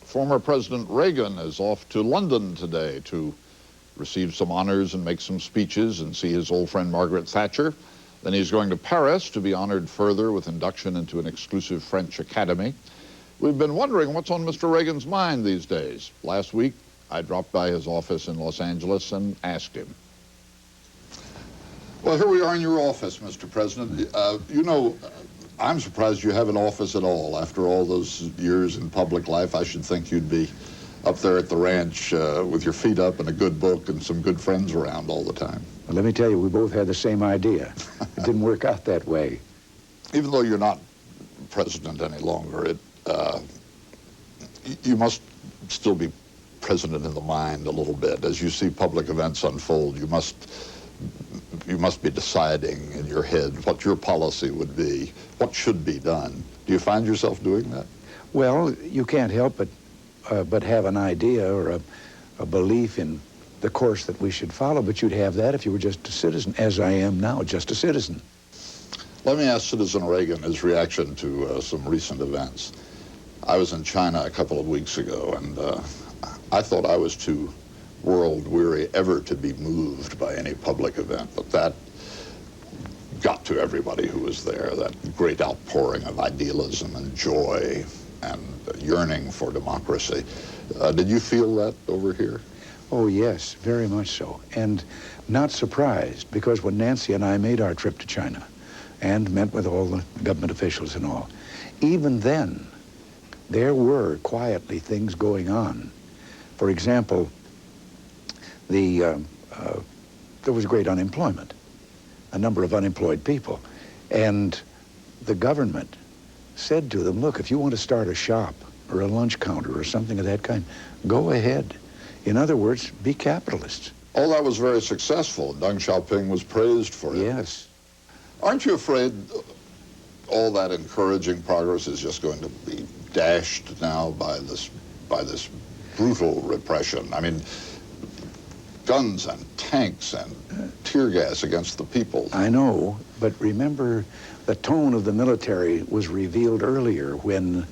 Former President Reagan is off to London today to receive some honors and make some speeches and see his old friend Margaret Thatcher. Then he's going to Paris to be honored further with induction into an exclusive French academy. We've been wondering what's on Mr. Reagan's mind these days. Last week, I dropped by his office in Los Angeles and asked him. Well, here we are in your office, Mr. President. I'm surprised you have an office at all. After all those years in public life, I should think you'd be up there at the ranch with your feet up and a good book and some good friends around all the time. Well, let me tell you, we both had the same idea. It didn't work out that way. Even though you're not president any longer, you must still be president in the mind a little bit. As you see public events unfold, you must be deciding in your head what your policy would be, what should be done. Do you find yourself doing that? Well, you can't help but have an idea or a belief in the course that we should follow, but you'd have that if you were just a citizen, as I am now, just a citizen. Let me ask Citizen Reagan his reaction to some recent events. I was in China a couple of weeks ago, and I thought I was too world-weary ever to be moved by any public event, but that got to everybody who was there, that great outpouring of idealism and joy and yearning for democracy. Did you feel that over here? Oh, yes, very much so. And not surprised, because when Nancy and I made our trip to China and met with all the government officials and all, even then, there were quietly things going on. For example, there was great unemployment, a number of unemployed people. And the government said to them, look, if you want to start a shop or a lunch counter or something of that kind, go ahead. In other words, be capitalists. All that was very successful. Deng Xiaoping was praised for it. Yes. Aren't you afraid all that encouraging progress is just going to be dashed now by this brutal repression? I mean, guns and tanks and tear gas against the people. I know, but remember, the tone of the military was revealed earlier when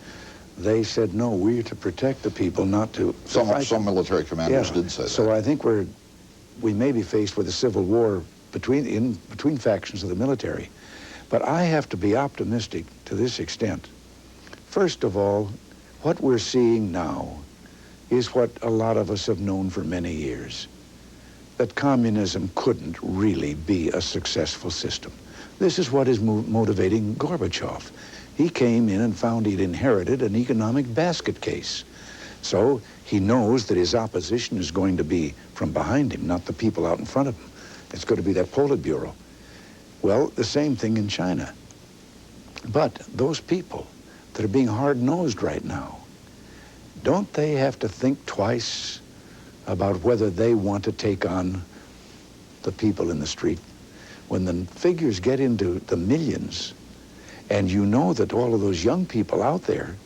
they said, no, we're to protect the people, not to fight. Some military commanders did say that. So I think we may be faced with a civil war between factions of the military. But I have to be optimistic to this extent. First of all, what we're seeing now is what a lot of us have known for many years, that communism couldn't really be a successful system. This is what is motivating Gorbachev. He came in and found he'd inherited an economic basket case. So he knows that his opposition is going to be from behind him, not the people out in front of him. It's going to be that Politburo. Well, the same thing in China. But those people that are being hard-nosed right now, don't they have to think twice about whether they want to take on the people in the street? When the figures get into the millions, and you know that all of those young people out there,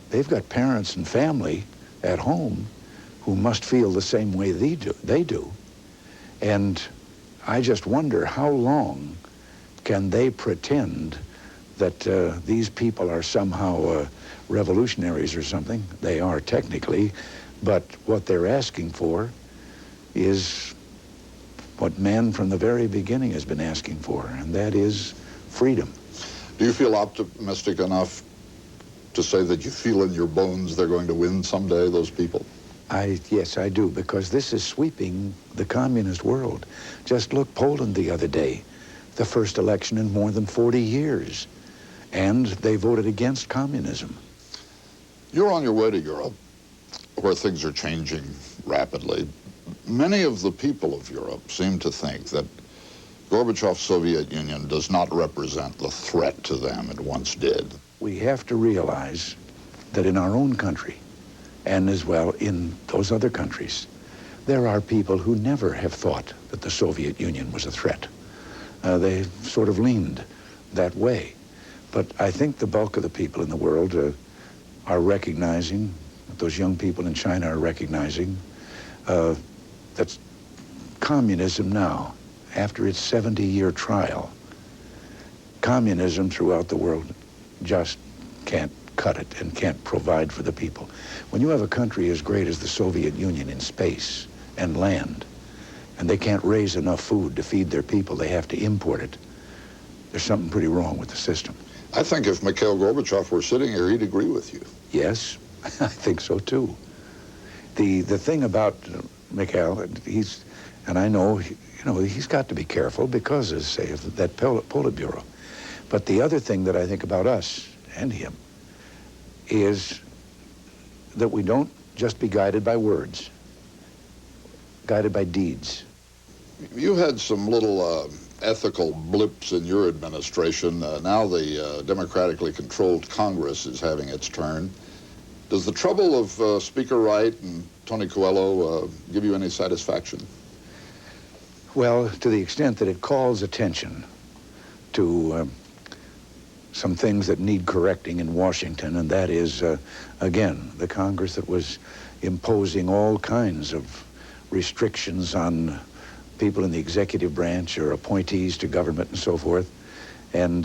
they've got parents and family at home who must feel the same way they do. And I just wonder how long can they pretend that these people are somehow revolutionaries or something? They are technically, but what they're asking for is what man from the very beginning has been asking for, and that is freedom. Do you feel optimistic enough to say that you feel in your bones they're going to win someday, those people? Yes, I do, because this is sweeping the communist world. Just look, Poland the other day, the first election in more than 40 years, and they voted against communism. You're on your way to Europe, where things are changing rapidly. Many of the people of Europe seem to think that Gorbachev's Soviet Union does not represent the threat to them it once did. We have to realize that in our own country, and as well in those other countries, there are people who never have thought that the Soviet Union was a threat. They sort of leaned that way. But I think the bulk of the people in the world are recognizing, those young people in China are recognizing, that communism now, after its 70-year trial, communism throughout the world just can't cut it and can't provide for the people. When you have a country as great as the Soviet Union in space and land, and they can't raise enough food to feed their people, they have to import it, there's something pretty wrong with the system. I think if Mikhail Gorbachev were sitting here, he'd agree with you. Yes, I think so too. The thing about Mikhail, and I know, he's got to be careful because, as say, of that Politburo. But the other thing that I think about us and him is that we don't just be guided by words, guided by deeds. You had some little ethical blips in your administration. Now the democratically controlled Congress is having its turn. Does the trouble of Speaker Wright and Tony Coelho give you any satisfaction? Well, to the extent that it calls attention to some things that need correcting in Washington, and that is, again, the Congress that was imposing all kinds of restrictions on people in the executive branch or appointees to government and so forth, and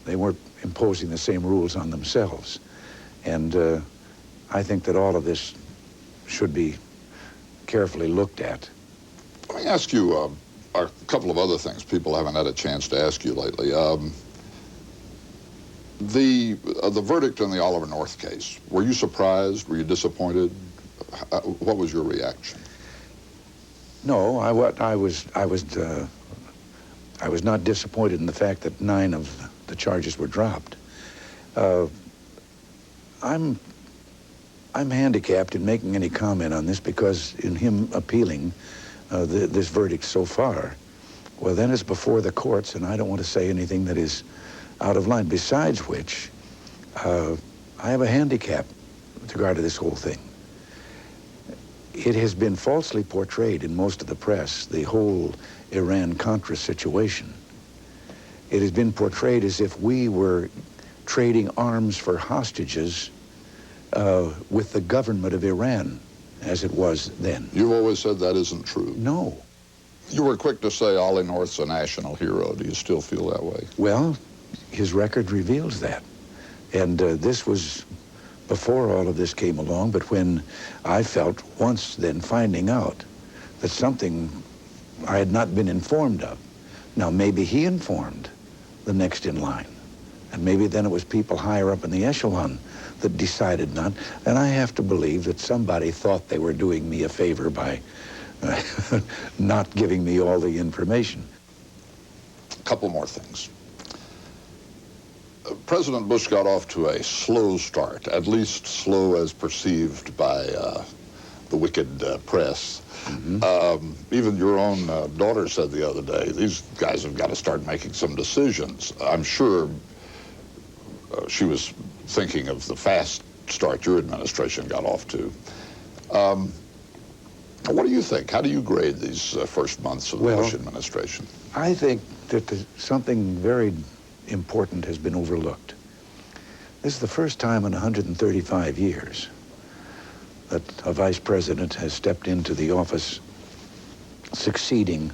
they weren't imposing the same rules on themselves. And I think that all of this should be carefully looked at. Let me ask you a couple of other things people haven't had a chance to ask you lately. The verdict in the Oliver North case, were you surprised? Were you disappointed? What was your reaction? No, I was not disappointed in the fact that 9 of the charges were dropped. I'm handicapped in making any comment on this because in him appealing this verdict so far, well, then it's before the courts, and I don't want to say anything that is out of line. Besides which, I have a handicap with regard to this whole thing. It has been falsely portrayed in most of the press, the whole Iran-Contra situation. It has been portrayed as if we were trading arms for hostages with the government of Iran, as it was then. You've always said that isn't true. No. You were quick to say Ollie North's a national hero. Do you still feel that way? Well, his record reveals that. And this was before all of this came along, but when I felt once then finding out that something I had not been informed of. Now, maybe he informed the next in line, and maybe then it was people higher up in the echelon that decided not, and I have to believe that somebody thought they were doing me a favor by not giving me all the information. A couple more things. President Bush got off to a slow start, at least slow as perceived by the wicked press. Mm-hmm. Even your own daughter said the other day, these guys have got to start making some decisions. I'm sure she was thinking of the fast start your administration got off to. What do you think? How do you grade these first months of the Bush administration? I think that something very important has been overlooked. This is the first time in 135 years that a vice president has stepped into the office succeeding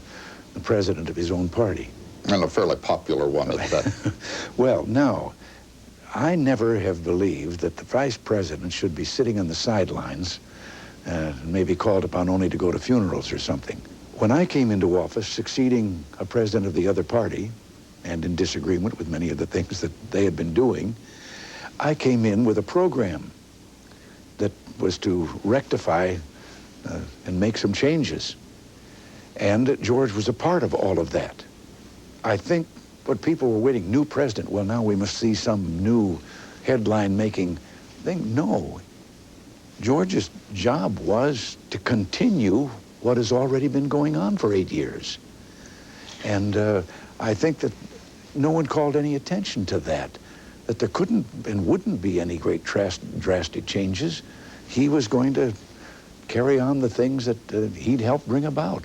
the president of his own party. And a fairly popular one at that. Well, now, I never have believed that the vice president should be sitting on the sidelines maybe called upon only to go to funerals or something. When I came into office succeeding a president of the other party, and in disagreement with many of the things that they had been doing, I came in with a program that was to rectify and make some changes. And George was a part of all of that. I think what people were waiting, new president, well, now we must see some new headline-making thing. No. George's job was to continue what has already been going on for 8 years. And I think that no one called any attention to that there couldn't and wouldn't be any great drastic changes. He was going to carry on the things that he'd helped bring about.